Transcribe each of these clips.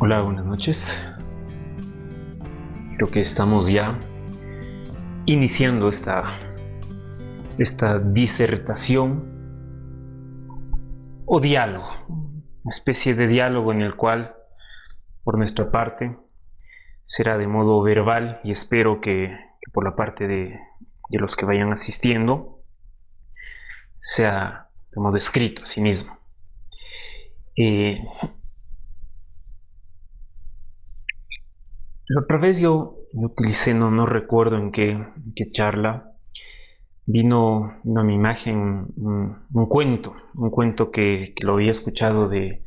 Hola, buenas noches. Creo que estamos ya iniciando esta disertación o diálogo, una especie de diálogo en el cual, por nuestra parte, será de modo verbal y espero que por la parte de los que vayan asistiendo sea de modo escrito a sí mismo. La otra vez yo utilicé, no recuerdo en qué charla, vino a mi imagen un cuento que lo había escuchado de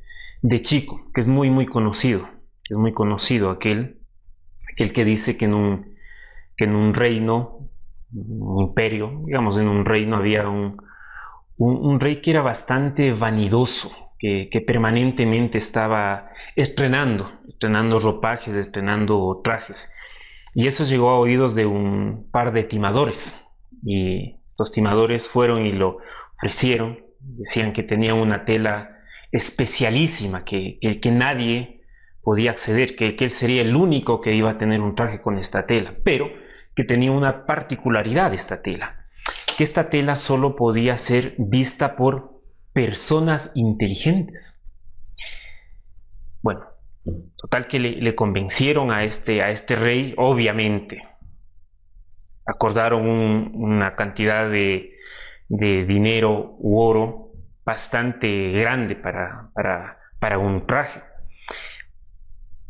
chico, que es muy conocido, aquel que dice que en un reino, un imperio, digamos, en un reino había un rey que era bastante vanidoso, que permanentemente estaba estrenando ropajes, estrenando trajes. Y eso llegó a oídos de un par de timadores. Y estos timadores fueron y lo ofrecieron. Decían que tenía una tela especialísima, que nadie podía acceder, que él sería el único que iba a tener un traje con esta tela. Pero que tenía una particularidad esta tela, que esta tela solo podía ser vista por personas inteligentes. Bueno, total que le convencieron a este rey, obviamente. Acordaron una cantidad de dinero u oro bastante grande para un traje.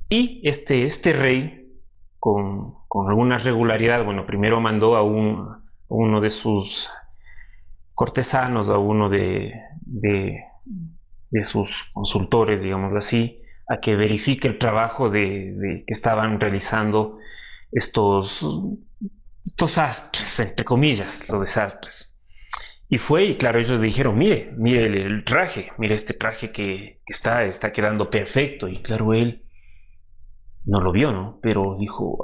Y este rey, con alguna regularidad, bueno, primero mandó a uno de sus cortesanos, a uno de sus consultores, digámoslo así, a que verifique el trabajo que estaban realizando estos astres, entre comillas, los desastres. Y fue, y claro, ellos dijeron, mire el traje, mire este traje que está quedando perfecto. Y claro, él no lo vio, ¿no? Pero dijo,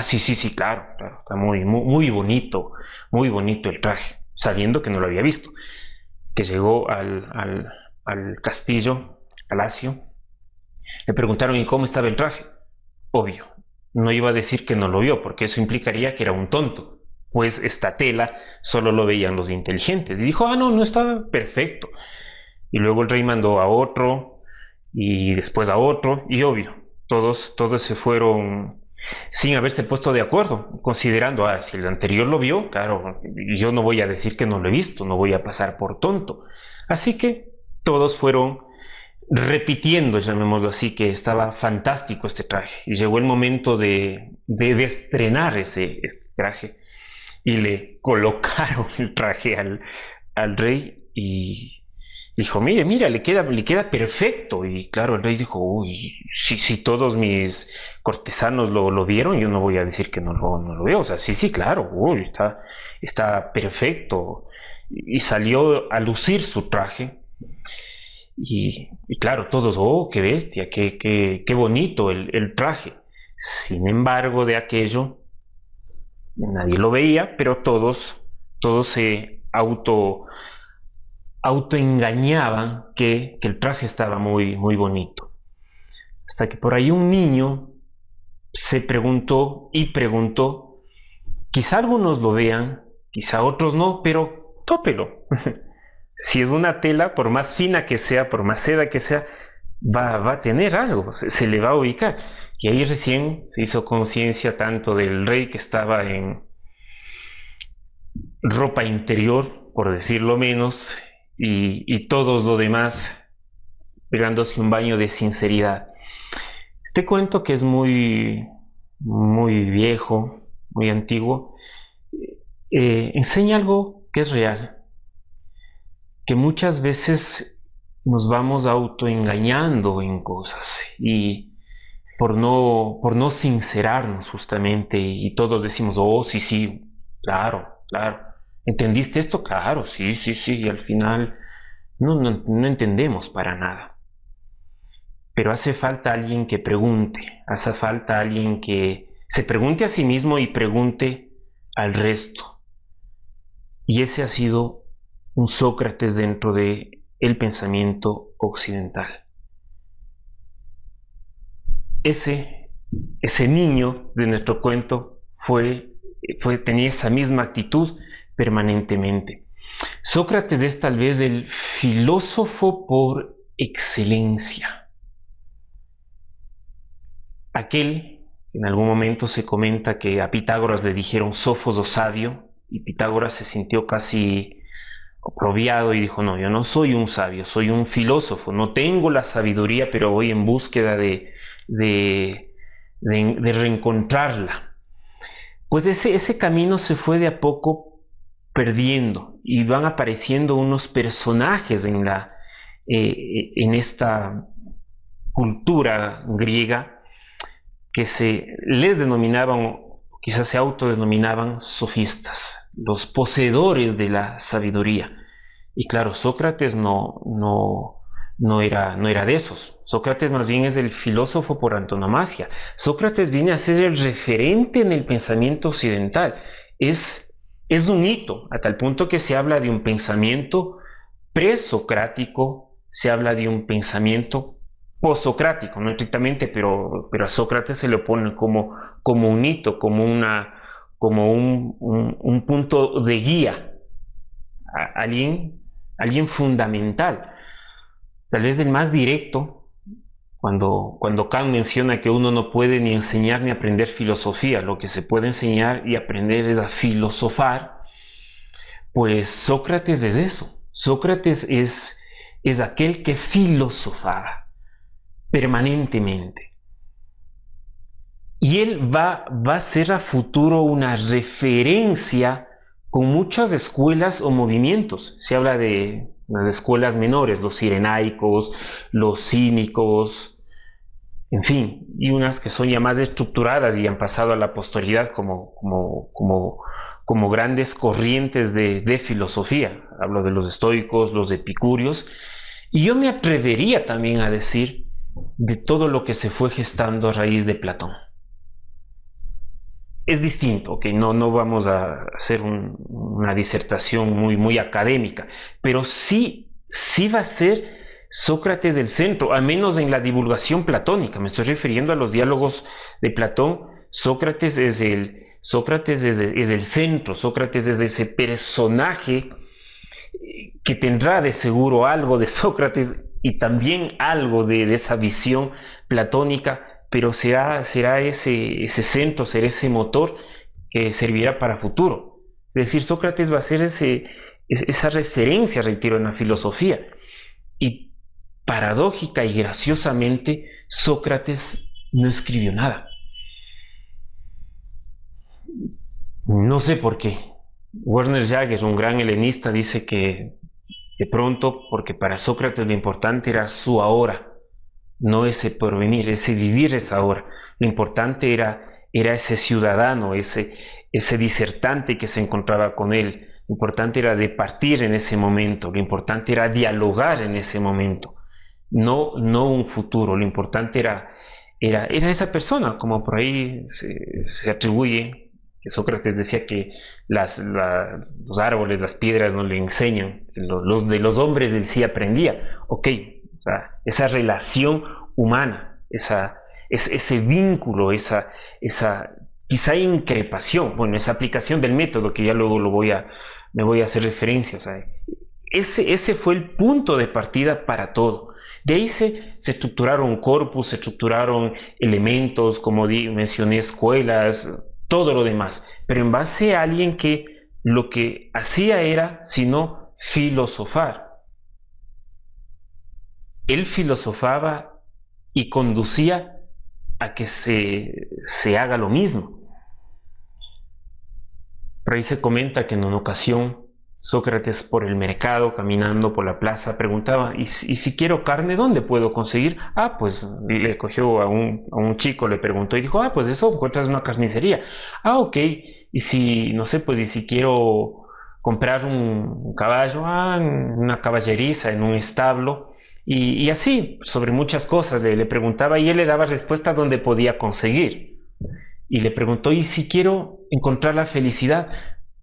sí, claro, está muy bonito el traje, sabiendo que no lo había visto. Que llegó al castillo, palacio, le preguntaron, ¿y cómo estaba el traje? Obvio, no iba a decir que no lo vio, porque eso implicaría que era un tonto, pues esta tela solo lo veían los inteligentes. Y dijo, no estaba perfecto. Y luego el rey mandó a otro, y después a otro, y obvio, todos se fueron sin haberse puesto de acuerdo, considerando, si el anterior lo vio, claro, yo no voy a decir que no lo he visto, no voy a pasar por tonto. Así que todos fueron repitiendo, llamémoslo así, que estaba fantástico este traje. Y llegó el momento de estrenar este traje y le colocaron el traje al rey y dijo, mira, le queda perfecto. Y claro, el rey dijo, uy, si todos mis cortesanos lo vieron, yo no voy a decir que no lo veo. O sea, sí, claro, uy, está perfecto. Y salió a lucir su traje. Y claro, todos, qué bestia, qué bonito el traje. Sin embargo, de aquello, nadie lo veía, pero todos se autoengañaban que el traje estaba muy bonito. Hasta que por ahí un niño se preguntó y preguntó, quizá algunos lo vean, quizá otros no, pero tópelo. Si es una tela, por más fina que sea, por más seda que sea, va a tener algo, se le va a ubicar. Y ahí recién se hizo conciencia tanto del rey que estaba en ropa interior, por decirlo menos, y todos los demás pegándose un baño de sinceridad. Este cuento, que es muy viejo, muy antiguo, enseña algo que es real, que muchas veces nos vamos autoengañando en cosas y por no sincerarnos justamente, y todos decimos, sí, claro, ¿entendiste esto? Claro, sí, y al final no entendemos para nada. Pero hace falta alguien que pregunte, hace falta alguien que se pregunte a sí mismo y pregunte al resto. Y ese ha sido un Sócrates dentro de el pensamiento occidental. ese niño de nuestro cuento tenía esa misma actitud permanentemente. Sócrates es tal vez el filósofo por excelencia. Aquel, en algún momento se comenta que a Pitágoras le dijeron sófoso sabio, y Pitágoras se sintió casi oprobiado y dijo, no, yo no soy un sabio, soy un filósofo, no tengo la sabiduría, pero voy en búsqueda de reencontrarla. Pues ese camino se fue de a poco perdiendo y van apareciendo unos personajes en esta cultura griega que les denominaban, quizás se autodenominaban sofistas, los poseedores de la sabiduría. Y claro, Sócrates no era de esos. Sócrates más bien es el filósofo por antonomasia. Sócrates viene a ser el referente en el pensamiento occidental. Es un hito, a tal punto que se habla de un pensamiento presocrático, se habla de un pensamiento posocrático, no estrictamente, pero a Sócrates se le pone como un hito, como un punto de guía, alguien fundamental, tal vez el más directo, cuando Kant menciona que uno no puede ni enseñar ni aprender filosofía, lo que se puede enseñar y aprender es a filosofar, pues Sócrates es eso. Sócrates es aquel que filosofaba permanentemente. Y él va a ser a futuro una referencia con muchas escuelas o movimientos. Se habla de las escuelas menores, los cirenaicos, los cínicos, en fin, y unas que son ya más estructuradas y han pasado a la posteridad como grandes corrientes de filosofía. Hablo de los estoicos, los epicúreos, y yo me atrevería también a decir de todo lo que se fue gestando a raíz de Platón. Es distinto, okay, no vamos a hacer una disertación muy académica, pero sí va a ser Sócrates el centro, al menos en la divulgación platónica. Me estoy refiriendo a los diálogos de Platón. Sócrates es el centro, Sócrates es ese personaje que tendrá de seguro algo de Sócrates y también algo de esa visión platónica, pero será ese centro, será ese motor que servirá para futuro. Es decir, Sócrates va a ser esa referencia, reitero, en la filosofía. Y paradójica y graciosamente, Sócrates no escribió nada. No sé por qué. Werner Jaeger, un gran helenista, dice que de pronto, porque para Sócrates lo importante era su ahora, no ese porvenir, ese vivir esa hora. Lo importante era ese ciudadano, ese disertante que se encontraba con él. Lo importante era departir en ese momento, lo importante era dialogar en ese momento, no un futuro. Lo importante era esa persona, como por ahí se atribuye que Sócrates decía que los árboles, las piedras no le enseñan, de los hombres él sí aprendía. Ok, o sea, esa relación humana, ese vínculo, esa quizá increpación, bueno, esa aplicación del método que ya luego me voy a hacer referencia, o sea, ese fue el punto de partida para todo. De ahí se estructuraron corpus, se estructuraron elementos, como mencioné, escuelas, todo lo demás, pero en base a alguien que lo que hacía era, sino filosofar. Él filosofaba y conducía a que se haga lo mismo. Por ahí se comenta que en una ocasión Sócrates, por el mercado, caminando por la plaza, preguntaba, ¿y si quiero carne, dónde puedo conseguir? Pues le cogió a un chico, le preguntó y dijo, pues eso encuentras en una carnicería. Ok, y si, no sé, pues y si quiero comprar un caballo, en una caballeriza, en un establo, y así, sobre muchas cosas le preguntaba y él le daba respuesta donde podía conseguir. Y le preguntó, ¿y si quiero encontrar la felicidad?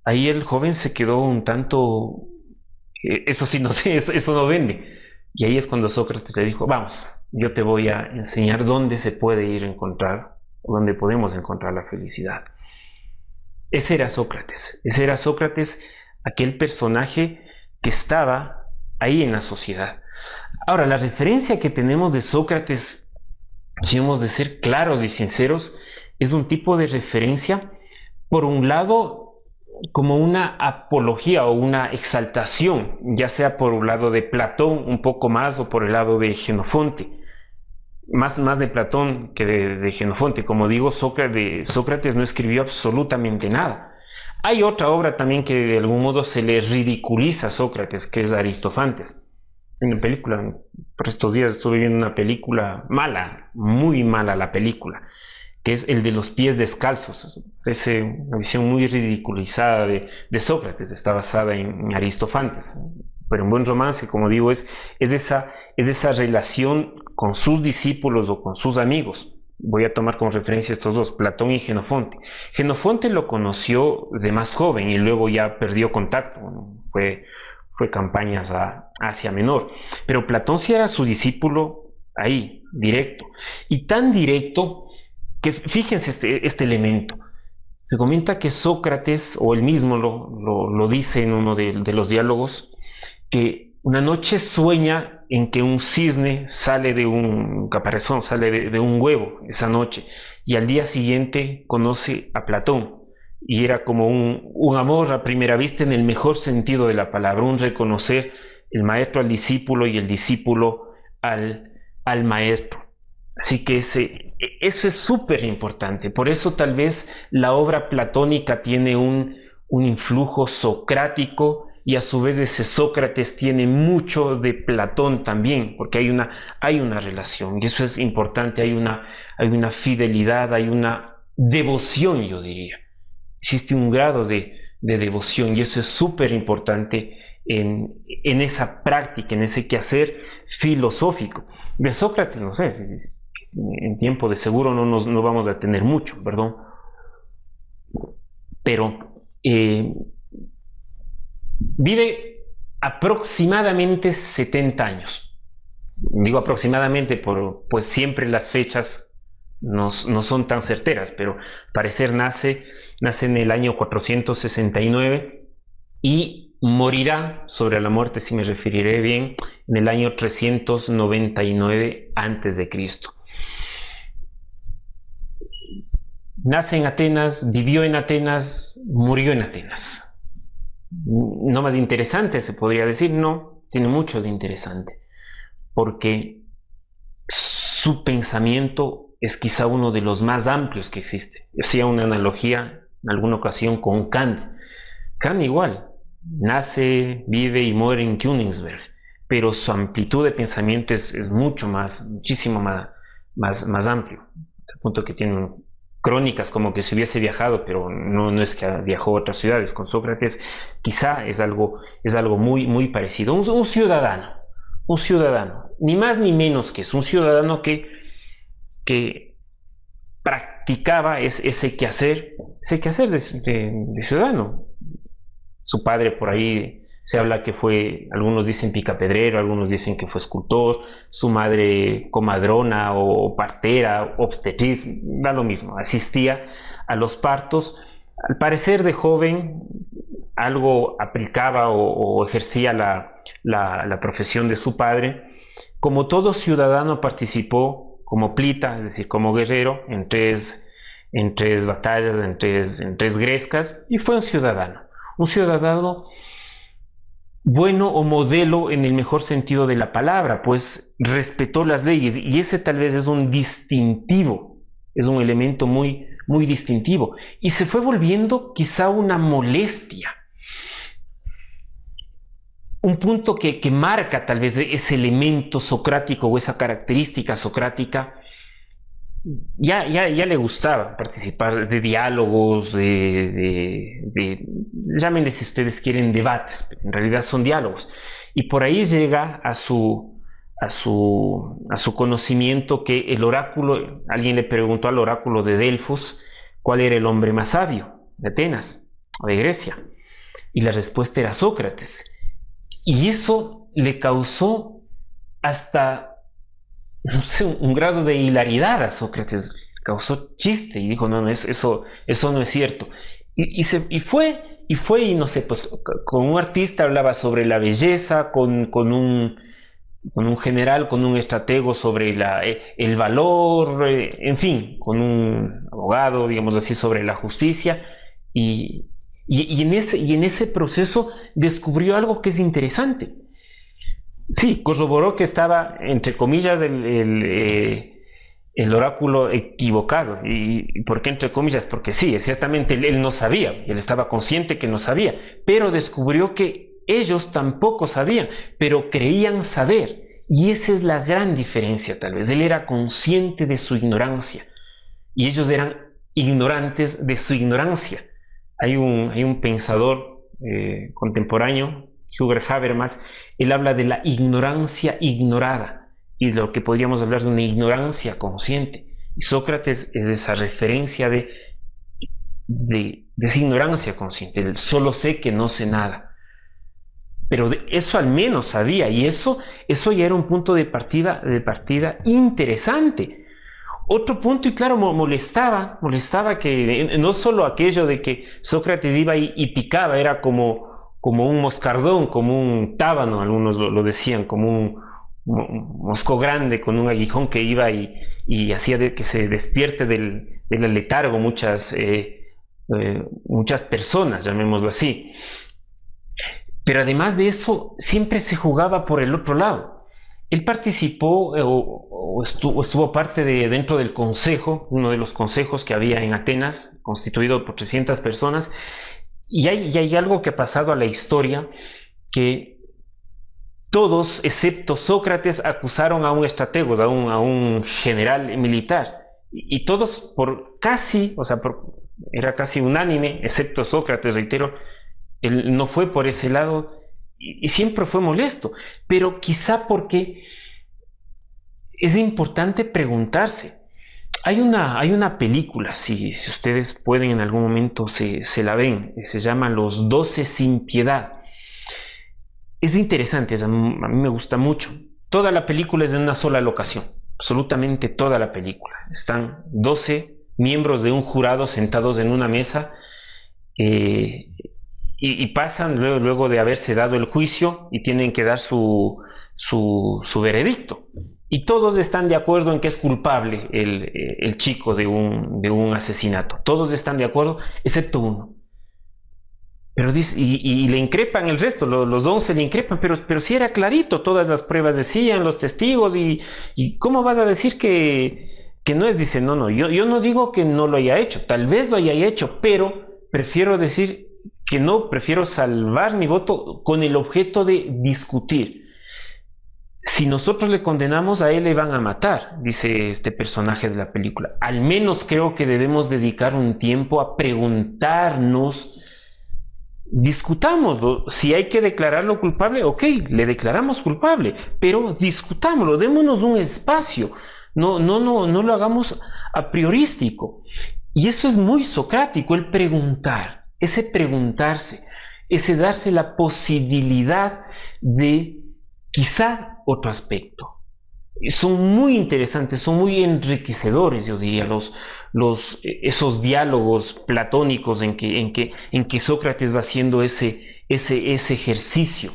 Ahí el joven se quedó un tanto, eso sí, no sé, eso no vende. Y ahí es cuando Sócrates le dijo, vamos, yo te voy a enseñar dónde se puede ir a encontrar, dónde podemos encontrar la felicidad. Ese era Sócrates, aquel personaje que estaba ahí en la sociedad. Ahora, la referencia que tenemos de Sócrates, si hemos de ser claros y sinceros, es un tipo de referencia, por un lado, como una apología o una exaltación, ya sea por un lado de Platón un poco más o por el lado de Jenofonte. Más de Platón que de Jenofonte. Como digo, Sócrates no escribió absolutamente nada. Hay otra obra también que de algún modo se le ridiculiza a Sócrates, que es Aristófanes. En una película, por estos días estuve viendo una película mala, muy mala la película, que es el de los pies descalzos. Es una visión muy ridiculizada de Sócrates, está basada en Aristófanes. Pero un buen romance, como digo, es esa relación con sus discípulos o con sus amigos. Voy a tomar como referencia estos dos, Platón y Jenofonte. Jenofonte lo conoció de más joven y luego ya perdió contacto. Fue campañas a Asia Menor. Pero Platón sí era su discípulo ahí, directo. Y tan directo que fíjense este elemento. Se comenta que Sócrates, o él mismo lo dice en uno de los diálogos, que una noche sueña en que un cisne sale de un caparazón, sale de un huevo esa noche, y al día siguiente conoce a Platón, y era como un amor a primera vista en el mejor sentido de la palabra, un reconocer el maestro al discípulo y el discípulo al maestro. Así que eso es súper importante. Por eso tal vez la obra platónica tiene un influjo socrático y a su vez ese Sócrates tiene mucho de Platón también, porque hay una relación y eso es importante, hay una fidelidad, hay una devoción, yo diría. Existe un grado de devoción y eso es súper importante en esa práctica, en ese quehacer filosófico. De Sócrates, no sé, en tiempo de seguro no vamos a tener mucho, perdón, pero vive aproximadamente 70 años. Digo aproximadamente, pues siempre las fechas no son tan certeras, pero parecer nace en el año 469 y morirá, sobre la muerte si me referiré bien, en el año 399 a.C. Nace en Atenas, vivió en Atenas, murió en Atenas. No más interesante se podría decir, no, tiene mucho de interesante, porque su pensamiento es quizá uno de los más amplios que existe. Hacía una analogía en alguna ocasión con Kant. Kant igual, nace, vive y muere en Königsberg, pero su amplitud de pensamiento es muchísimo más amplio, al punto que tiene crónicas como que si hubiese viajado, pero no es que viajó a otras ciudades. Con Sócrates quizá es algo muy parecido. Un ciudadano, ni más ni menos que es un ciudadano que practicaba ese quehacer de ciudadano. Su padre por ahí se habla que fue, algunos dicen picapedrero, algunos dicen que fue escultor, su madre comadrona o partera, obstetriz, da lo mismo, asistía a los partos. Al parecer de joven algo aplicaba o ejercía la profesión de su padre. Como todo ciudadano participó como plita, es decir, como guerrero, en tres batallas, en tres grescas, y fue un ciudadano bueno o modelo en el mejor sentido de la palabra, pues respetó las leyes y ese tal vez es un distintivo, es un elemento muy distintivo y se fue volviendo quizá una molestia, un punto que marca tal vez ese elemento socrático o esa característica socrática. Ya le gustaba participar de diálogos, llámenle si ustedes quieren debates, pero en realidad son diálogos. Y por ahí llega a su conocimiento que el oráculo, alguien le preguntó al oráculo de Delfos cuál era el hombre más sabio de Atenas o de Grecia. Y la respuesta era Sócrates. Y eso le causó hasta no sé, un grado de hilaridad a Sócrates, causó chiste y dijo, no, no, eso no es cierto. Y no sé, pues con un artista hablaba sobre la belleza, con un general, con un estratego sobre el valor, en fin, con un abogado, digamos así, sobre la justicia. Y, y en ese proceso descubrió algo que es interesante. Sí, corroboró que estaba, entre comillas, el oráculo equivocado. ¿Y por qué entre comillas? Porque sí, ciertamente él no sabía, él estaba consciente que no sabía, pero descubrió que ellos tampoco sabían, pero creían saber. Y esa es la gran diferencia, tal vez. Él era consciente de su ignorancia y ellos eran ignorantes de su ignorancia. Hay un pensador contemporáneo, Hugo Habermas, él habla de la ignorancia ignorada y de lo que podríamos hablar de una ignorancia consciente. Y Sócrates es esa referencia de esa ignorancia consciente, el solo sé que no sé nada. Pero eso al menos sabía, y eso ya era un punto de partida interesante. Otro punto, y claro, molestaba que no solo aquello de que Sócrates iba y picaba, era como un moscardón, como un tábano, algunos lo decían, como un mosco grande con un aguijón que iba y hacía que se despierte del letargo muchas personas, llamémoslo así. Pero además de eso, siempre se jugaba por el otro lado. Él participó estuvo parte dentro del consejo, uno de los consejos que había en Atenas, constituido por 300 personas, y hay algo que ha pasado a la historia, que todos, excepto Sócrates, acusaron a un estratego, a un general militar, y todos era casi unánime, excepto Sócrates, reitero, él no fue por ese lado y siempre fue molesto, pero quizá porque es importante preguntarse. Hay una película, si ustedes pueden en algún momento se la ven, se llama Los 12 sin piedad. Es interesante, a mí me gusta mucho. Toda la película es de una sola locación, absolutamente toda la película. Están 12 miembros de un jurado sentados en una mesa eh, y pasan luego de haberse dado el juicio y tienen que dar su veredicto. Y todos están de acuerdo en que es culpable el chico de un asesinato. Todos están de acuerdo, excepto uno. Pero dice, y le increpan el resto, los 11 le increpan, pero sí era clarito, todas las pruebas decían, los testigos, y ¿cómo vas a decir que no es? Dice, no, yo no digo que no lo haya hecho, tal vez lo haya hecho, pero prefiero decir que no, prefiero salvar mi voto con el objeto de discutir. Si nosotros le condenamos, a él le van a matar, dice este personaje de la película. Al menos creo que debemos dedicar un tiempo a preguntarnos, discutámoslo. Si hay que declararlo culpable, ok, le declaramos culpable, pero discutámoslo, démonos un espacio. No lo hagamos a priorístico. Y eso es muy socrático, el preguntar, ese preguntarse, ese darse la posibilidad de quizá otro aspecto. Son muy interesantes, son muy enriquecedores, yo diría, esos diálogos platónicos en que Sócrates va haciendo ese ejercicio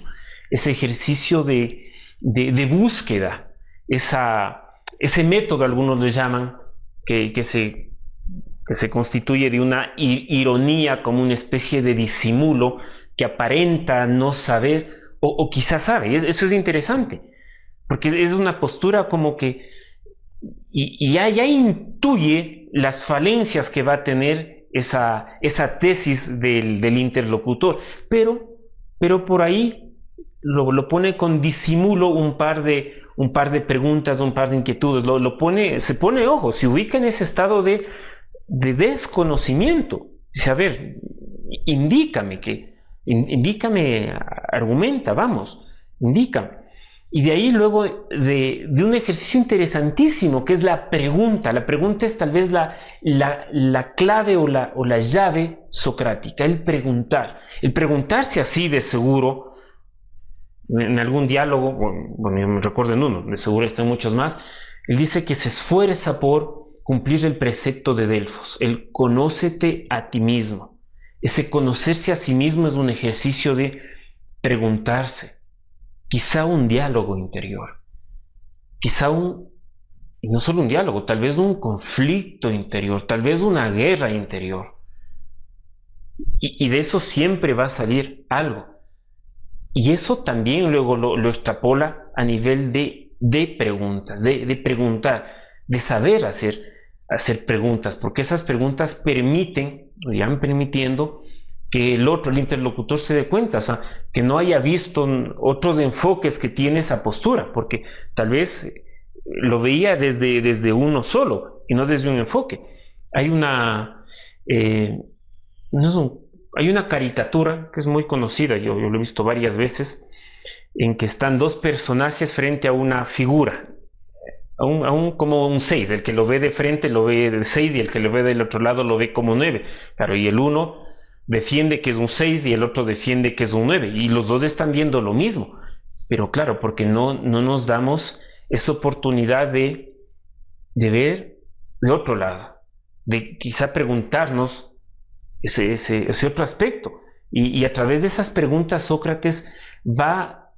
de búsqueda, ese método, algunos le llaman, que se constituye de una ironía, como una especie de disimulo que aparenta no saber o quizás sabe. Eso es interesante, porque es una postura como que ya intuye las falencias que va a tener esa tesis del interlocutor, pero por ahí lo pone con disimulo un par de preguntas, un par de inquietudes, se pone ojo, se ubica en ese estado de desconocimiento. Dice, a ver, indícame, argumenta, vamos, indícame. Y de ahí luego de un ejercicio interesantísimo que es la pregunta. La pregunta es tal vez la clave o la llave socrática, el preguntarse así de seguro, en algún diálogo, bueno, yo me recuerdo en uno, de seguro están muchos más, Él dice que se esfuerza por cumplir el precepto de Delfos, el conócete a ti mismo. Ese conocerse a sí mismo es un ejercicio de preguntarse, quizá un diálogo interior, quizá y no solo un diálogo, tal vez un conflicto interior, tal vez una guerra interior. Y de eso siempre va a salir algo. Y eso también luego lo extrapola a nivel de preguntas, de preguntar, de saber hacer preguntas, porque esas preguntas permiten, o irán permitiendo, que el otro, el interlocutor, se dé cuenta, o sea, que no haya visto otros enfoques que tiene esa postura, porque tal vez lo veía desde uno solo y no desde un enfoque. Hay eh, no es hay una caricatura que es muy conocida, yo lo he visto varias veces, en que están dos personajes frente a una figura, como un 6, el que lo ve de frente lo ve de 6 y el que lo ve del otro lado lo ve como 9. Claro, y el uno defiende que es un 6 y el otro defiende que es un 9, y los dos están viendo lo mismo. Pero claro, porque no nos damos esa oportunidad de ver de otro lado, de quizá preguntarnos ese otro aspecto. Y a través de esas preguntas Sócrates va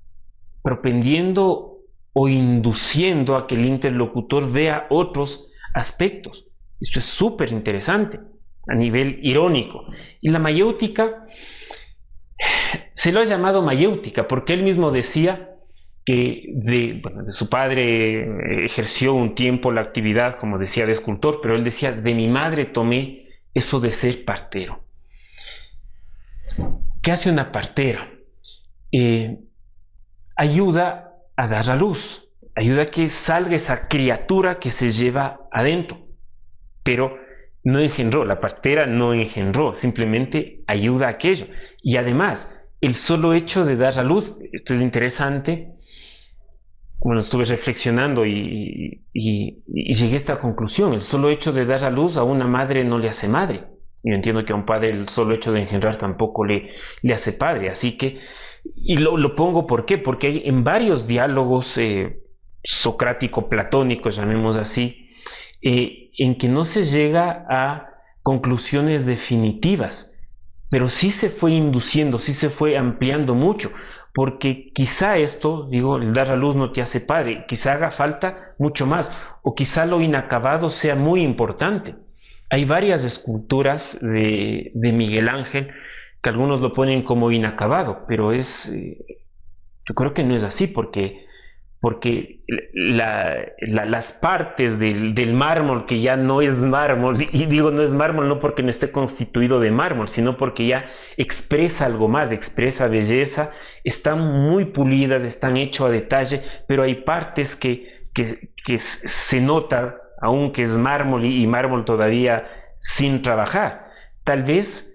propendiendo o induciendo a que el interlocutor vea otros aspectos. Esto es súper interesante a nivel irónico. Y la mayéutica se lo ha llamado mayéutica porque él mismo decía que de su padre ejerció un tiempo la actividad, como decía, de escultor, pero él decía, de mi madre tomé eso de ser partero. ¿Qué hace una partera? Ayuda a dar a luz, ayuda a que salga esa criatura que se lleva adentro, pero no engendró, la partera no engendró, simplemente ayuda a aquello. Y además, el solo hecho de dar a luz, esto es interesante, bueno, estuve reflexionando y llegué a esta conclusión, el solo hecho de dar a luz a una madre no le hace madre. Yo entiendo que a un padre el solo hecho de engendrar tampoco le hace padre, así que, y lo pongo ¿por qué? Porque hay en varios diálogos socrático-platónicos, llamemos así, en que no se llega a conclusiones definitivas, pero sí se fue induciendo, sí se fue ampliando mucho, porque quizá esto, digo, el dar a luz no te hace padre, quizá haga falta mucho más, o quizá lo inacabado sea muy importante. Hay varias esculturas de Miguel Ángel que algunos lo ponen como inacabado, pero yo creo que no es así, porque las partes del mármol que ya no es mármol, y digo no es mármol no porque no esté constituido de mármol, sino porque ya expresa algo más, expresa belleza, están muy pulidas, están hechas a detalle, pero hay partes que se nota aún que es mármol y mármol todavía sin trabajar. Tal vez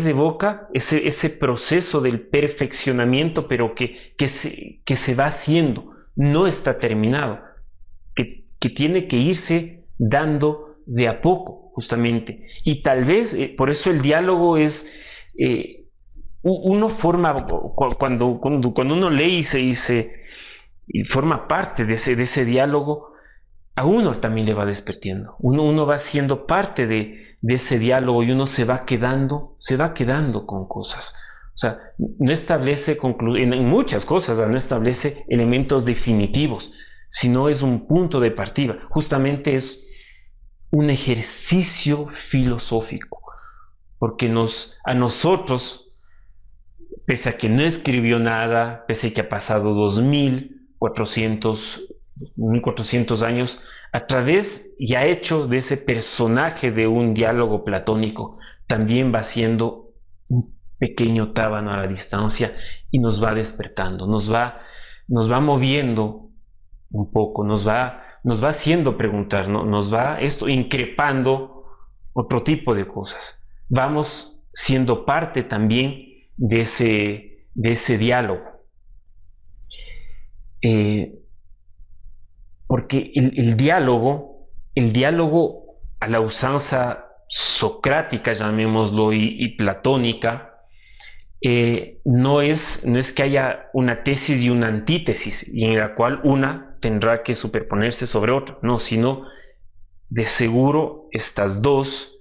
evoca ese proceso del perfeccionamiento, pero que se va haciendo, no está terminado, que tiene que irse dando de a poco, justamente. Y tal vez, por eso el diálogo es, uno forma, cuando uno lee y forma parte de ese diálogo, a uno también le va despertando. Uno va siendo parte de ese diálogo y uno se va quedando con cosas. O sea, no establece en muchas cosas, no establece elementos definitivos, sino es un punto de partida. Justamente es un ejercicio filosófico, porque a nosotros, pese a que no escribió nada, pese a que ha pasado 1400 años, a través y ha hecho de ese personaje de un diálogo platónico, también va siendo un pequeño tábano a la distancia y nos va despertando, nos va moviendo un poco, nos va haciendo preguntar, ¿no? Nos va esto increpando otro tipo de cosas. Vamos siendo parte también de ese diálogo. Porque el diálogo a la usanza socrática, llamémoslo, y platónica, no es que haya una tesis y una antítesis, y en la cual una tendrá que superponerse sobre otra, no, sino de seguro estas dos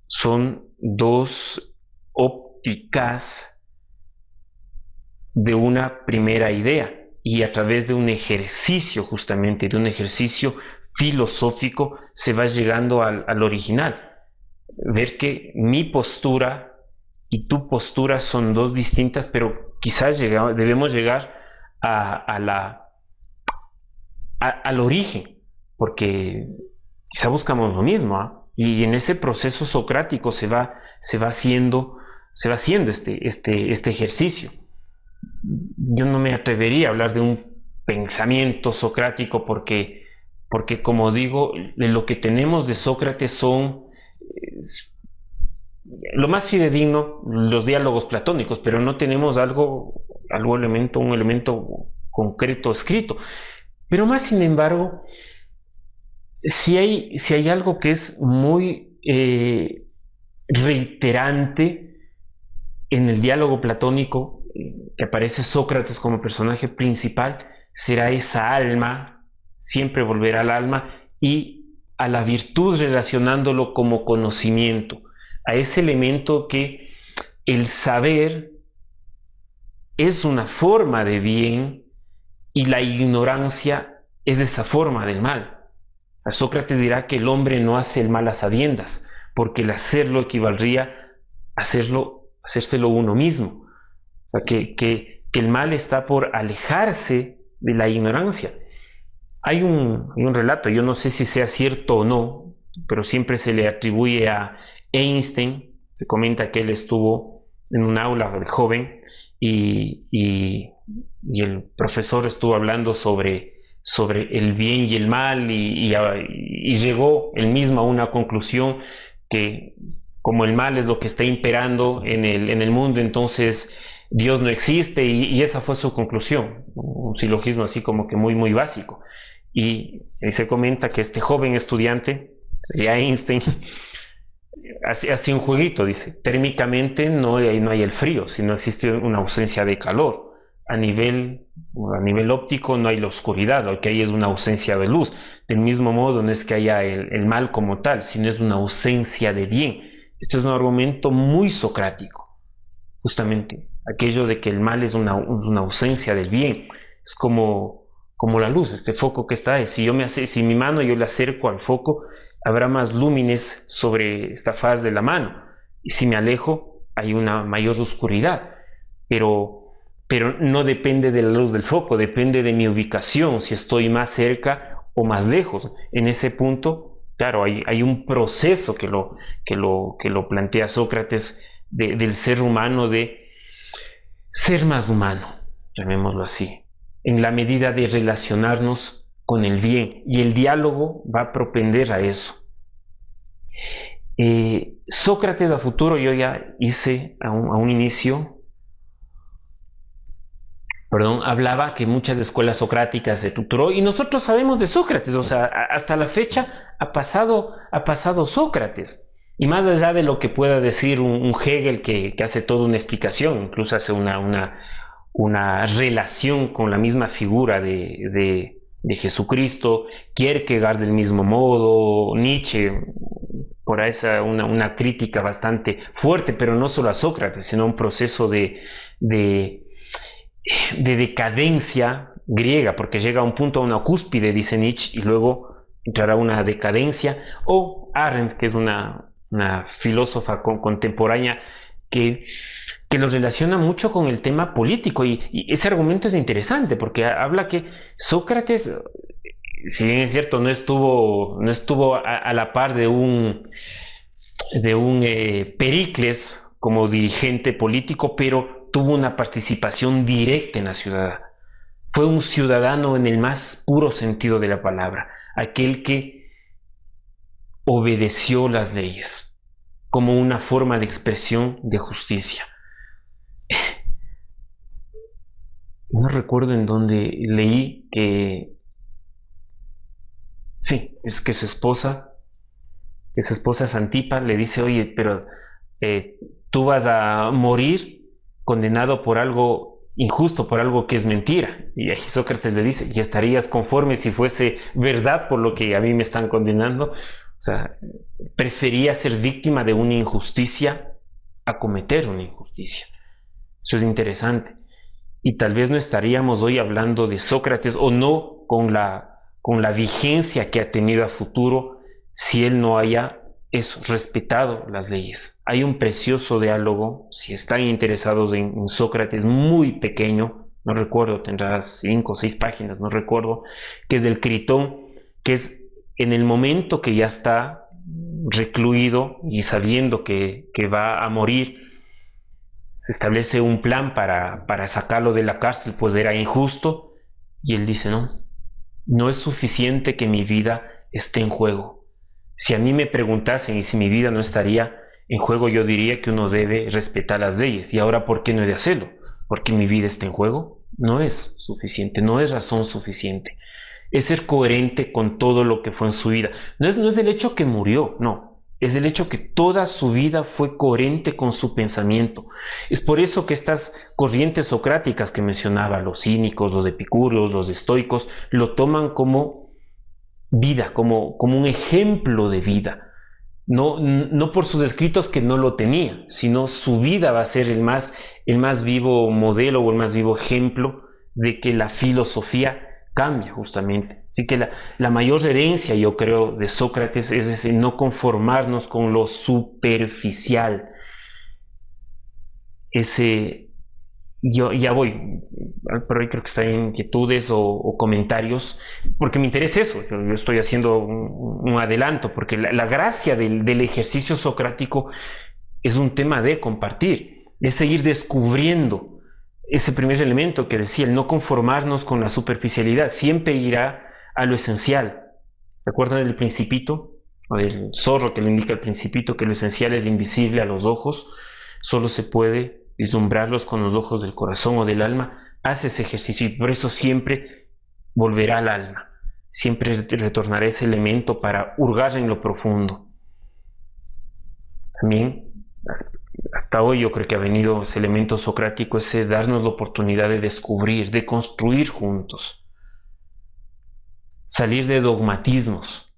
son dos ópticas de una primera idea, y a través de un ejercicio, justamente de un ejercicio filosófico, se va llegando al original. Ver que mi postura y tu postura son dos distintas, pero quizás debemos llegar al origen, porque quizá buscamos lo mismo, ¿eh? Y en ese proceso socrático se va haciendo, este ejercicio. Yo no me atrevería a hablar de un pensamiento socrático porque como digo, lo que tenemos de Sócrates son lo más fidedigno, los diálogos platónicos, pero no tenemos un elemento concreto escrito. Pero más sin embargo, si hay algo que es muy reiterante en el diálogo platónico, que aparece Sócrates como personaje principal, será esa alma, siempre volverá al alma y a la virtud relacionándolo como conocimiento, a ese elemento que el saber es una forma de bien y la ignorancia es esa forma del mal. A Sócrates dirá que el hombre no hace el mal a sabiendas, porque el hacerlo equivaldría a hacérselo uno mismo. O sea, que el mal está por alejarse de la ignorancia. Hay un relato, yo no sé si sea cierto o no, pero siempre se le atribuye a Einstein. Se comenta que él estuvo en un aula de joven y el profesor estuvo hablando sobre el bien y el mal y llegó él mismo a una conclusión que como el mal es lo que está imperando en el mundo, entonces Dios no existe y esa fue su conclusión, un silogismo así como que muy muy básico. Y se comenta que este joven estudiante, sería Einstein, hace un jueguito, dice, térmicamente no hay el frío, sino existe una ausencia de calor. A nivel óptico no hay la oscuridad, lo que hay es una ausencia de luz. Del mismo modo no es que haya el mal como tal, sino es una ausencia de bien. Esto es un argumento muy socrático, justamente, aquello de que el mal es una ausencia del bien. Es como la luz, este foco que está ahí. Si mi mano yo le acerco al foco, habrá más lúmenes sobre esta faz de la mano. Y si me alejo, hay una mayor oscuridad. Pero no depende de la luz del foco, depende de mi ubicación, si estoy más cerca o más lejos. En ese punto, claro, hay un proceso que lo plantea Sócrates del ser humano, de ser más humano, llamémoslo así, en la medida de relacionarnos con el bien, y el diálogo va a propender a eso. Sócrates a futuro, yo ya hice a un inicio, hablaba que muchas escuelas socráticas se estructuró, y nosotros sabemos de Sócrates, o sea, hasta la fecha ha pasado Sócrates. Y más allá de lo que pueda decir un Hegel que hace toda una explicación, incluso hace una relación con la misma figura de Jesucristo, Kierkegaard del mismo modo, Nietzsche, por esa una crítica bastante fuerte, pero no solo a Sócrates, sino a un proceso de decadencia griega, porque llega a un punto, a una cúspide, dice Nietzsche, y luego entrará una decadencia. O Arendt, que es una filósofa contemporánea que lo relaciona mucho con el tema político, y ese argumento es interesante porque habla que Sócrates, si bien es cierto, no estuvo a la par de un Pericles como dirigente político, pero tuvo una participación directa en la ciudad. Fue un ciudadano en el más puro sentido de la palabra, aquel que obedeció las leyes como una forma de expresión de justicia. No recuerdo en dónde leí que sí, es que su esposa Santipa le dice, oye, pero tú vas a morir condenado por algo injusto, por algo que es mentira. Y ahí Sócrates le dice, ¿y estarías conforme si fuese verdad por lo que a mí me están condenando? O sea, prefería ser víctima de una injusticia a cometer una injusticia. Eso es interesante. Y tal vez no estaríamos hoy hablando de Sócrates o no con la vigencia que ha tenido a futuro si él no haya eso, respetado las leyes. Hay un precioso diálogo, si están interesados en Sócrates, muy pequeño, no recuerdo, tendrá 5 o 6 páginas, no recuerdo, que es del Critón, que es en el momento que ya está recluido y sabiendo que va a morir, se establece un plan para sacarlo de la cárcel, pues era injusto, y él dice, no, no es suficiente que mi vida esté en juego. Si a mí me preguntasen y si mi vida no estaría en juego, yo diría que uno debe respetar las leyes. ¿Y ahora por qué no he de hacerlo? ¿Porque mi vida está en juego? No es suficiente, no es razón suficiente. Es ser coherente con todo lo que fue en su vida. No es el hecho que murió, no. Es el hecho que toda su vida fue coherente con su pensamiento. Es por eso que estas corrientes socráticas que mencionaba, los cínicos, los epicúreos, los estoicos, lo toman como vida, como un ejemplo de vida. No por sus escritos que no lo tenía, sino su vida va a ser el más vivo modelo o el más vivo ejemplo de que la filosofía cambia justamente. Así que la mayor herencia, yo creo, de Sócrates es ese no conformarnos con lo superficial. Ese, yo ya voy, por ahí creo que están inquietudes o comentarios, porque me interesa eso. Yo estoy haciendo un adelanto, porque la gracia del ejercicio socrático es un tema de compartir, es seguir descubriendo ese primer elemento que decía, el no conformarnos con la superficialidad, siempre irá a lo esencial. ¿Recuerdan del Principito? O del zorro que le indica al Principito que lo esencial es invisible a los ojos, solo se puede vislumbrarlos con los ojos del corazón o del alma. Hace ese ejercicio y por eso siempre volverá al alma, siempre retornará ese elemento para hurgar en lo profundo. También hasta hoy yo creo que ha venido ese elemento socrático, ese darnos la oportunidad de descubrir, de construir juntos, salir de dogmatismos,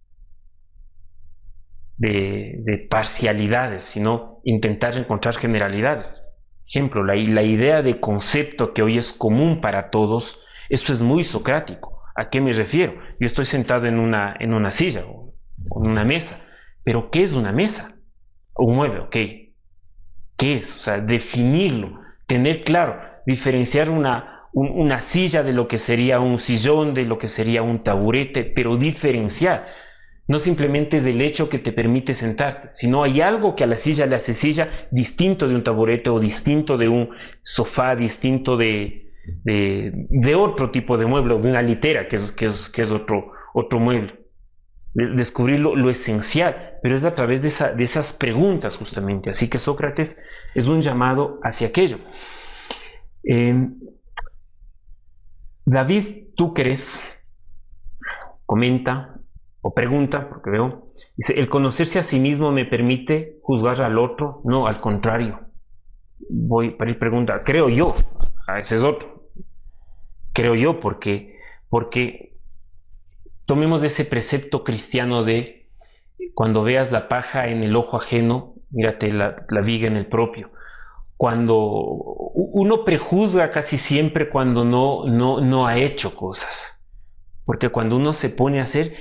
de parcialidades, sino intentar encontrar generalidades. Ejemplo, la idea de concepto que hoy es común para todos, esto es muy socrático. ¿A qué me refiero? Yo estoy sentado en una silla o en una mesa, pero ¿qué es una mesa? Un mueble, ok. ¿Qué es? O sea, definirlo, tener claro, diferenciar una silla de lo que sería un sillón, de lo que sería un taburete, pero diferenciar. No simplemente es el hecho que te permite sentarte, sino hay algo que a la silla le hace silla distinto de un taburete o distinto de un sofá, distinto de otro tipo de mueble, o de una litera, que es otro mueble. Descubrir lo esencial, pero es a través de esas preguntas justamente. Así que Sócrates es un llamado hacia aquello. David, ¿tú crees? Comenta o pregunta, porque veo, dice, ¿el conocerse a sí mismo me permite juzgar al otro? No, al contrario. Voy para ir pregunta, creo yo, ese es otro. Creo yo porque tomemos ese precepto cristiano de cuando veas la paja en el ojo ajeno, mírate la viga en el propio. Cuando uno prejuzga casi siempre cuando no ha hecho cosas, porque cuando uno se pone a hacer,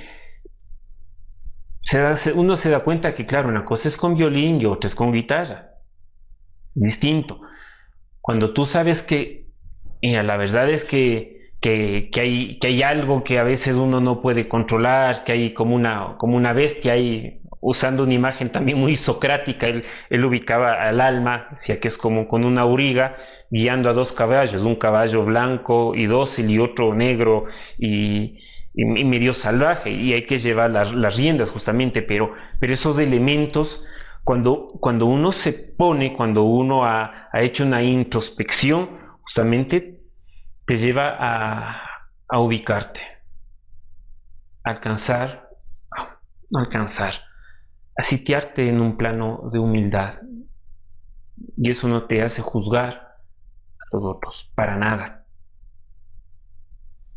uno se da cuenta que claro, una cosa es con violín y otra es con guitarra, distinto. Cuando tú sabes que, mira, la verdad es que hay algo que a veces uno no puede controlar, que hay como una bestia ahí, usando una imagen también muy socrática, él ubicaba al alma, decía que es como con una auriga guiando a dos caballos, un caballo blanco y dócil y otro negro y medio salvaje, y hay que llevar las riendas justamente, pero esos elementos, cuando uno se pone, cuando uno ha hecho una introspección, justamente te lleva a ubicarte, a alcanzar, no alcanzar, a sitiarte en un plano de humildad. Y eso no te hace juzgar, a los otros, para nada.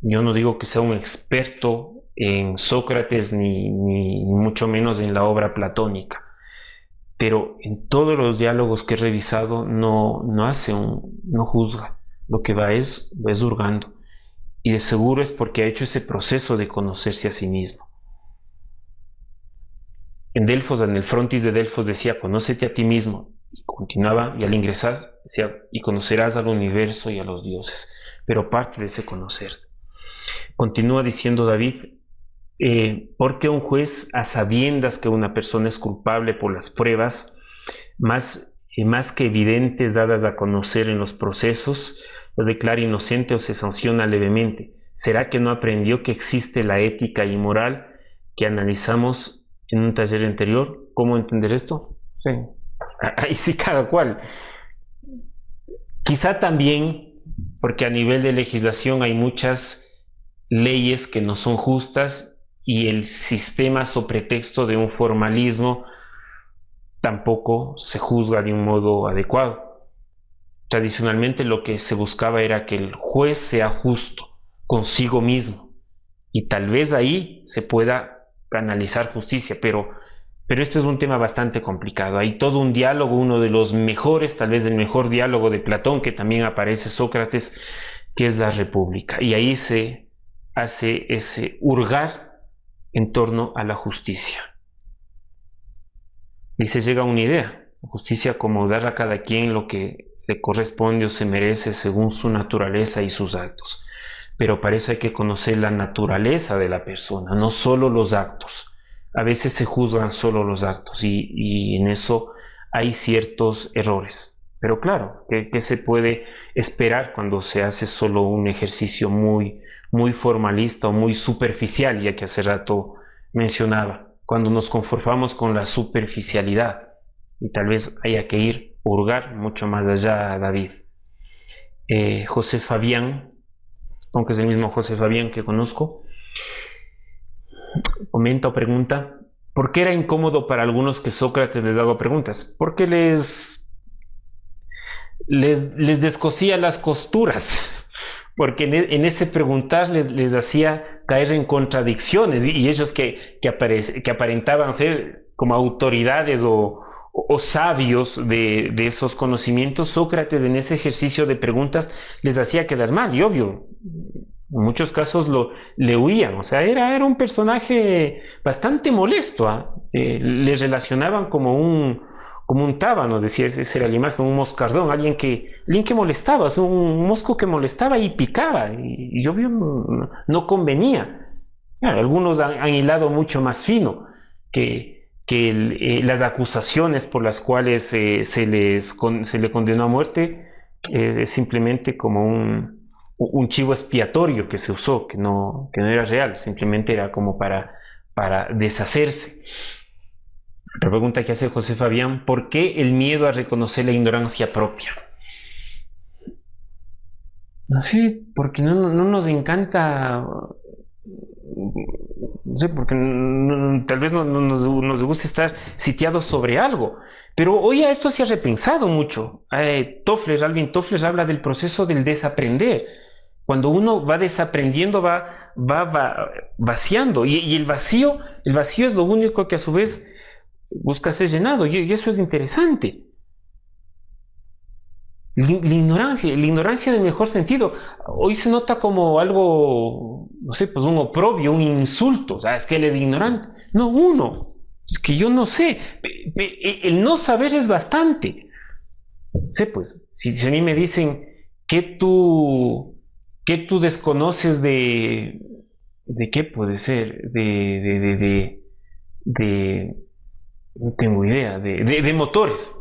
Yo no digo que sea un experto en Sócrates ni mucho menos en la obra platónica, pero en todos los diálogos que he revisado no juzga, lo que va es hurgando, y de seguro es porque ha hecho ese proceso de conocerse a sí mismo. En Delfos, en el frontis de Delfos decía, conócete a ti mismo, y continuaba, y al ingresar decía, y conocerás al universo y a los dioses, pero parte de ese conocer. Continúa diciendo David, porque un juez, a sabiendas que una persona es culpable por las pruebas más que evidentes dadas a conocer en los procesos, lo declara inocente o se sanciona levemente? ¿Será que no aprendió que existe la ética y moral que analizamos en un taller anterior? ¿Cómo entender esto? Sí. Ahí sí, cada cual. Quizá también porque a nivel de legislación hay muchas leyes que no son justas y el sistema, sobre pretexto de un formalismo, tampoco se juzga de un modo adecuado. Tradicionalmente lo que se buscaba era que el juez sea justo consigo mismo y tal vez ahí se pueda canalizar justicia, pero este es un tema bastante complicado. Hay todo un diálogo, uno de los mejores, tal vez el mejor diálogo de Platón, que también aparece Sócrates, que es la República, y ahí se hace ese hurgar en torno a la justicia. Y se llega a una idea, la justicia como dar a cada quien lo que le corresponde o se merece según su naturaleza y sus actos. Pero para eso hay que conocer la naturaleza de la persona, no solo los actos. A veces se juzgan solo los actos y en eso hay ciertos errores. Pero claro, ¿qué se puede esperar cuando se hace solo un ejercicio muy formalista o muy superficial, ya que hace rato mencionaba, cuando nos conformamos con la superficialidad? Y tal vez haya que ir a hurgar mucho más allá, David. José Fabián, aunque es el mismo José Fabián que conozco, comenta o pregunta, ¿por qué era incómodo para algunos que Sócrates les haga preguntas? Porque les descosía las costuras, porque en ese preguntar les hacía caer en contradicciones, y ellos que aparentaban ser como autoridades o sabios de esos conocimientos, Sócrates en ese ejercicio de preguntas les hacía quedar mal, y obvio, en muchos casos le huían, o sea, era un personaje bastante molesto, le relacionaban como un tábano, decía, esa era la imagen, un moscardón, alguien que molestaba, o sea, un mosco que molestaba y picaba, y obvio no convenía. Claro, algunos han hilado mucho más fino que las acusaciones por las cuales se le condenó a muerte, simplemente como un chivo expiatorio que se usó, que no era real, simplemente era como para deshacerse. La pregunta que hace José Fabián, ¿por qué el miedo a reconocer la ignorancia propia? No sé, porque no nos encanta, no sé, porque tal vez no nos gusta estar sitiados sobre algo. Pero hoy a esto se ha repensado mucho. Alvin Toffler habla del proceso del desaprender. Cuando uno va desaprendiendo, va vaciando. Y el vacío es lo único que a su vez busca ser llenado. Y eso es interesante. La ignorancia en el mejor sentido, hoy se nota como algo, no sé, pues un oprobio, un insulto, o sea, es que él es ignorante. No, es que yo no sé. El no saber es bastante. Sé, pues, si a mí me dicen que tú desconoces ¿de qué puede ser? No tengo idea, de motores.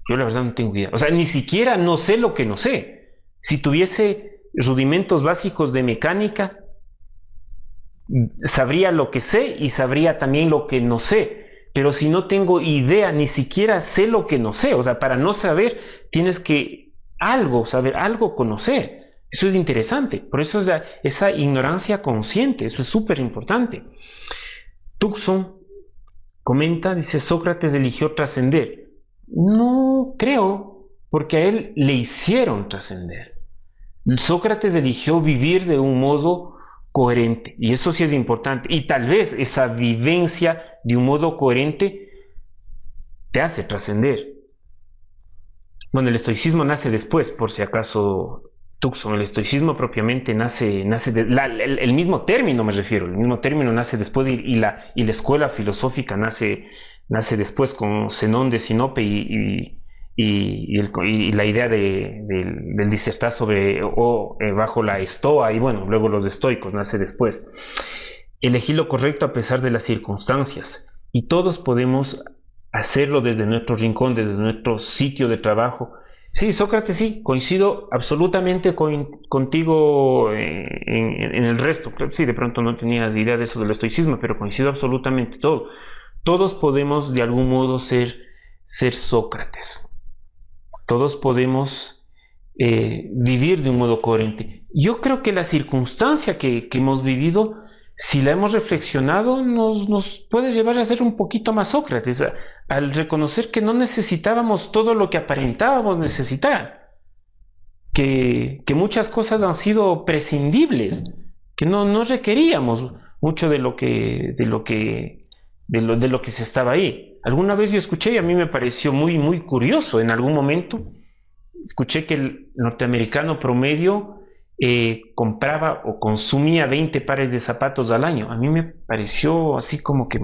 Yo la verdad no tengo idea. O sea, ni siquiera no sé lo que no sé. Si tuviese rudimentos básicos de mecánica, sabría lo que sé y sabría también lo que no sé. Pero si no tengo idea, ni siquiera sé lo que no sé. O sea, para no saber, tienes que saber algo, conocer. Eso es interesante. Por eso es esa ignorancia consciente. Eso es súper importante. Tucson comenta, dice, Sócrates eligió trascender. No creo. porque a él le hicieron trascender. Sócrates eligió vivir de un modo coherente, y eso sí es importante, y tal vez esa vivencia de un modo coherente te hace trascender. Bueno, el estoicismo nace después, por si acaso, Tucson, el estoicismo propiamente nace el mismo término me refiero, el mismo término nace después y la escuela filosófica nace después con Zenón de Sinope y la idea del disertar sobre bajo la estoa y bueno, luego los estoicos nace después. Elegir lo correcto a pesar de las circunstancias y todos podemos hacerlo desde nuestro rincón, desde nuestro sitio de trabajo. Sí, Sócrates, sí, coincido absolutamente contigo en el resto. Sí, de pronto no tenías idea de eso del estoicismo, pero coincido absolutamente todo. Todos podemos de algún modo ser Sócrates. Todos podemos vivir de un modo coherente. Yo creo que la circunstancia que hemos vivido, si la hemos reflexionado, nos puede llevar a ser un poquito más Sócrates, al reconocer que no necesitábamos todo lo que aparentábamos necesitar, que muchas cosas han sido prescindibles, que no requeríamos mucho de lo que se estaba ahí. Alguna vez yo escuché y a mí me pareció muy curioso en algún momento. Escuché que el norteamericano promedio compraba o consumía 20 pares de zapatos al año. A mí me pareció así como que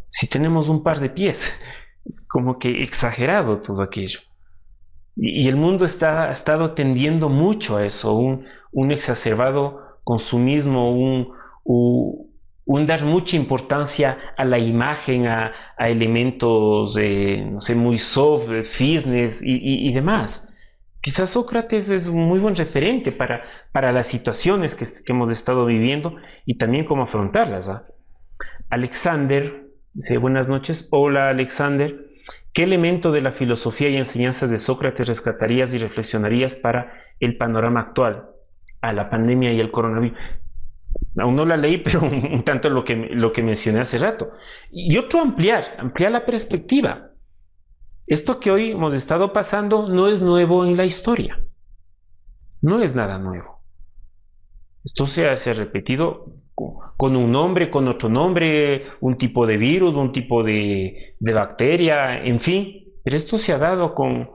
si tenemos un par de pies, es como que exagerado todo aquello. Y el mundo ha estado tendiendo mucho a eso, un exacerbado consumismo, un dar mucha importancia a la imagen, a elementos, no sé, muy soft, fitness y demás. Quizás Sócrates es un muy buen referente para las situaciones que hemos estado viviendo y también cómo afrontarlas, ¿ah? Alexander dice, buenas noches. Hola, Alexander. ¿Qué elemento de la filosofía y enseñanzas de Sócrates rescatarías y reflexionarías para el panorama actual, a la pandemia y el coronavirus? Aún no la leí, pero un tanto lo que mencioné hace rato. Y otro, ampliar la perspectiva. Esto que hoy hemos estado pasando no es nuevo en la historia. No es nada nuevo. Esto se ha repetido con un nombre, con otro nombre, un tipo de virus, un tipo de bacteria, en fin. Pero esto se ha dado con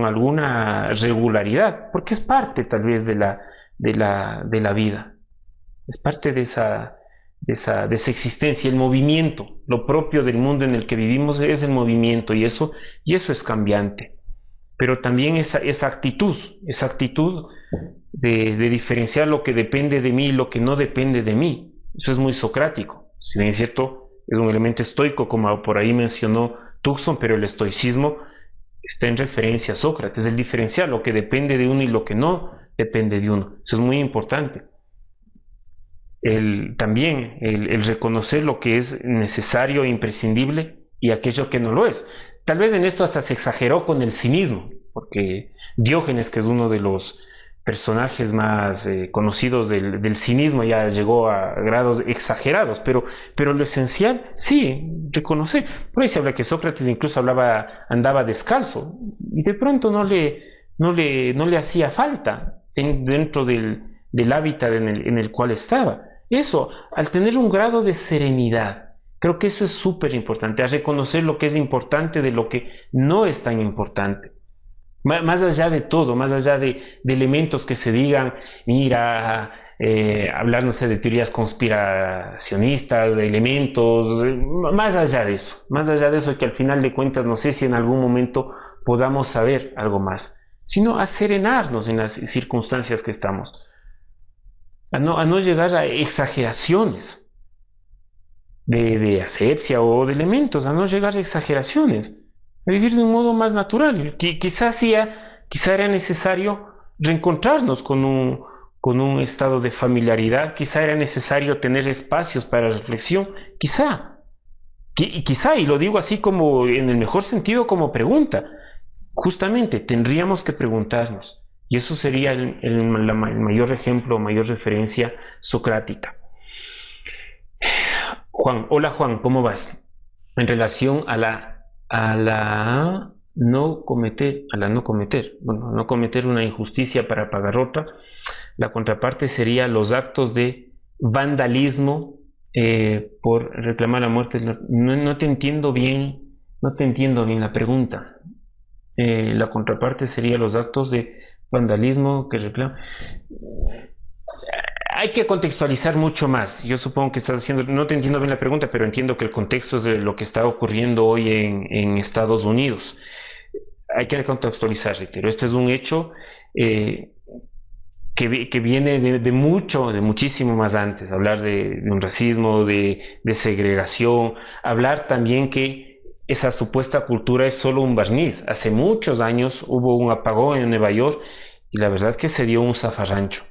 alguna regularidad, porque es parte tal vez de la vida. Es parte de esa existencia, el movimiento. Lo propio del mundo en el que vivimos es el movimiento y eso es cambiante. Pero también esa actitud de diferenciar lo que depende de mí y lo que no depende de mí. Eso es muy socrático. Si bien es cierto, es un elemento estoico, como por ahí mencionó Tucson, pero el estoicismo está en referencia a Sócrates, el diferenciar lo que depende de uno y lo que no depende de uno. Eso es muy importante. También el reconocer lo que es necesario e imprescindible y aquello que no lo es. Tal vez en esto hasta se exageró con el cinismo, porque Diógenes, que es uno de los personajes más conocidos del cinismo, ya llegó a grados exagerados, pero lo esencial, sí, reconocer. Por ahí se habla que Sócrates incluso andaba descalzo, y de pronto no le hacía falta dentro del hábitat en el cual estaba. Eso, al tener un grado de serenidad, creo que eso es súper importante, a reconocer lo que es importante de lo que no es tan importante. Más allá de todo, más allá de elementos que se digan, mira, hablar, no sé, de teorías conspiracionistas, de elementos, más allá de eso, que al final de cuentas no sé si en algún momento podamos saber algo más, sino a serenarnos en las circunstancias que estamos, a no llegar a exageraciones de asepsia o de elementos, a no llegar a exageraciones, a vivir de un modo más natural. Quizás era necesario reencontrarnos con un estado de familiaridad, quizá era necesario tener espacios para reflexión, quizá, y lo digo así como en el mejor sentido como pregunta, justamente tendríamos que preguntarnos, y eso sería el mayor ejemplo, mayor referencia socrática. Juan, hola Juan, ¿cómo vas? En relación a la bueno, no cometer una injusticia para pagar otra. La contraparte sería los actos de vandalismo por reclamar la muerte. No te entiendo bien, no te entiendo bien la pregunta. La contraparte sería los actos de vandalismo que reclaman. Hay que contextualizar mucho más. Yo supongo que estás haciendo, no te entiendo bien la pregunta, pero entiendo que el contexto es de lo que está ocurriendo hoy en Estados Unidos. Hay que contextualizar, reitero. Este es un hecho que viene de muchísimo más antes. Hablar de un racismo, de segregación, hablar también que esa supuesta cultura es solo un barniz. Hace muchos años hubo un apagón en Nueva York y la verdad que se dio un zafarrancho.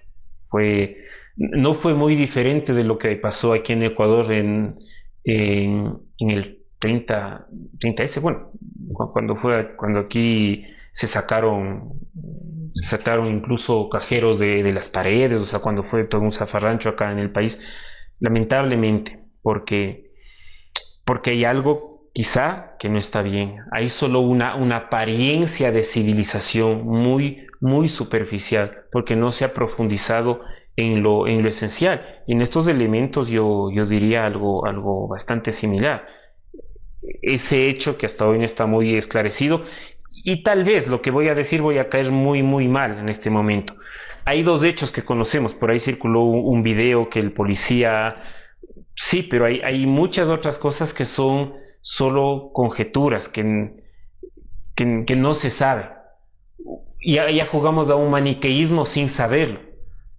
No fue muy diferente de lo que pasó aquí en Ecuador en el 30S, bueno, cuando aquí se sacaron incluso cajeros de las paredes, o sea, cuando fue todo un zafarrancho acá en el país, lamentablemente, porque hay algo quizá que no está bien. Hay solo una apariencia de civilización muy superficial, porque no se ha profundizado en lo esencial. Y en estos elementos yo diría algo bastante similar. Ese hecho que hasta hoy no está muy esclarecido, y tal vez lo que voy a decir voy a caer muy mal en este momento. Hay dos hechos que conocemos. Por ahí circuló un video que el policía. Sí, pero hay muchas otras cosas que son solo conjeturas, que no se sabe. Ya jugamos a un maniqueísmo sin saberlo.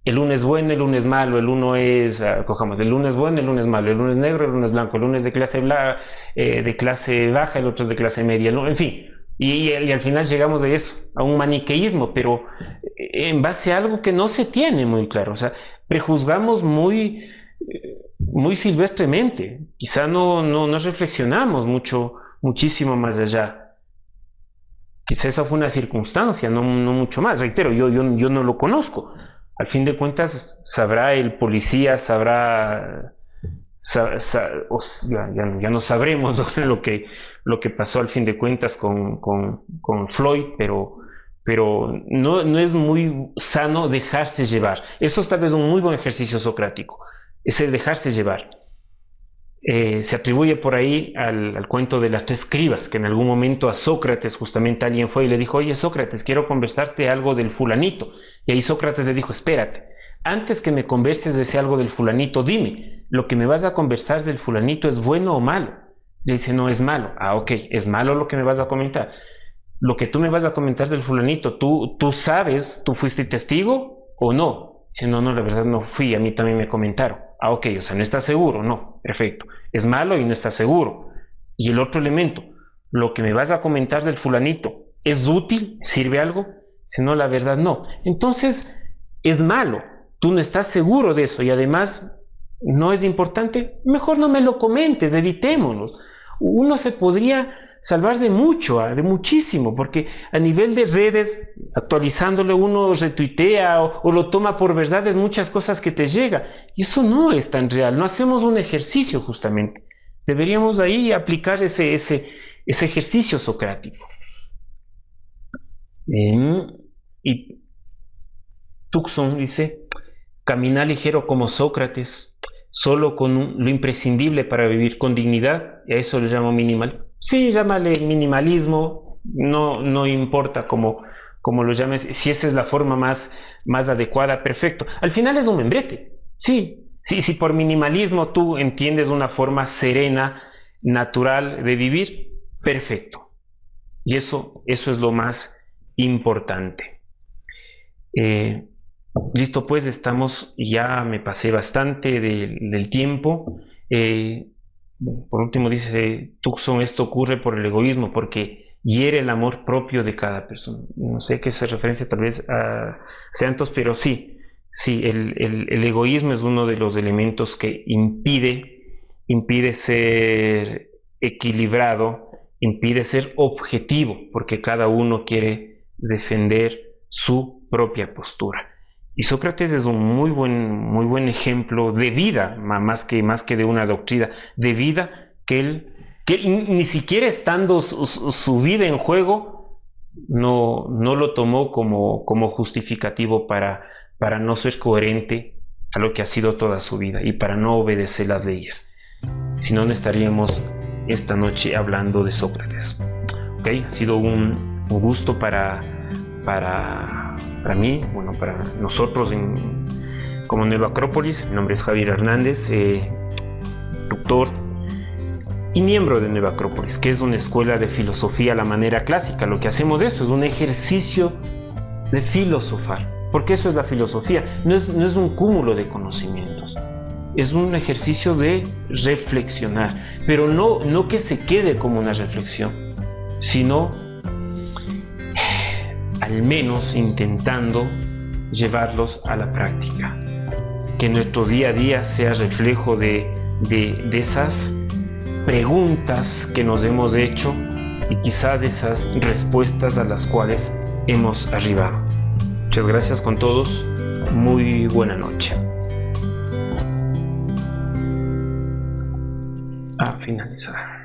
El lunes bueno, el lunes malo, el uno es, cojamos, el lunes bueno, el lunes malo, el lunes negro, el lunes blanco, el lunes de clase baja, el otro es de clase media, en fin. Y al final llegamos de eso, a un maniqueísmo, pero en base a algo que no se tiene muy claro. O sea, prejuzgamos muy silvestremente. Quizá no reflexionamos muchísimo más allá. Quizá esa fue una circunstancia, no mucho más. Reitero, yo no lo conozco. Al fin de cuentas, sabrá el policía, ya no sabremos lo que pasó al fin de cuentas con Floyd, pero no es muy sano dejarse llevar. Eso es tal vez un muy buen ejercicio socrático, ese dejarse llevar. Se atribuye por ahí al cuento de las tres escribas, que en algún momento a Sócrates justamente alguien fue y le dijo: oye Sócrates, quiero conversarte algo del fulanito. Y ahí Sócrates le dijo: espérate, antes que me converses de ese algo del fulanito, dime, ¿lo que me vas a conversar del fulanito es bueno o malo? Le dice: no, es malo. Ah, ok, es malo lo que me vas a comentar. Lo que tú me vas a comentar del fulanito, ¿tú sabes, tú fuiste testigo o no? Dice: no, la verdad no fui, a mí también me comentaron. Ah, ok, o sea, no estás seguro, no, perfecto. Es malo y no estás seguro. Y el otro elemento, lo que me vas a comentar del fulanito, ¿es útil? ¿Sirve algo? Si no, la verdad no. Entonces, es malo, tú no estás seguro de eso y además no es importante, mejor no me lo comentes, evitémonos. Uno se podría salvar de muchísimo, porque a nivel de redes, actualizándole, uno retuitea o lo toma por verdades muchas cosas que te llega, y eso no es tan real. No hacemos un ejercicio justamente. Deberíamos ahí aplicar ese ejercicio socrático. Y Tucson dice: caminar ligero como Sócrates, solo con lo imprescindible para vivir con dignidad, y a eso le llamo minimal. Sí, llámale minimalismo, no importa cómo lo llames, si esa es la forma más adecuada, perfecto. Al final es un membrete, sí. Si por minimalismo tú entiendes una forma serena, natural de vivir, perfecto. Y eso es lo más importante. Listo, pues ya me pasé bastante del tiempo. Por último dice Tucson: esto ocurre por el egoísmo, porque hiere el amor propio de cada persona. No sé qué se referencia tal vez a Santos, pero sí, el egoísmo es uno de los elementos que impide ser equilibrado, impide ser objetivo, porque cada uno quiere defender su propia postura. Y Sócrates es un muy buen ejemplo de vida, más que de una doctrina, de vida, que él ni siquiera estando su vida en juego, no lo tomó como justificativo para no ser coherente a lo que ha sido toda su vida y para no obedecer las leyes. Si no, no estaríamos esta noche hablando de Sócrates. ¿Ok? Ha sido un gusto para mí, bueno, para nosotros como Nueva Acrópolis. Mi nombre es Javier Hernández, doctor y miembro de Nueva Acrópolis, que es una escuela de filosofía a la manera clásica. Lo que hacemos de eso es un ejercicio de filosofar, porque eso es la filosofía, no es un cúmulo de conocimientos, es un ejercicio de reflexionar, pero no que se quede como una reflexión, sino al menos intentando llevarlos a la práctica, que nuestro día a día sea reflejo de esas preguntas que nos hemos hecho y quizá de esas respuestas a las cuales hemos arribado. Muchas gracias con todos, muy buena noche. A finalizar.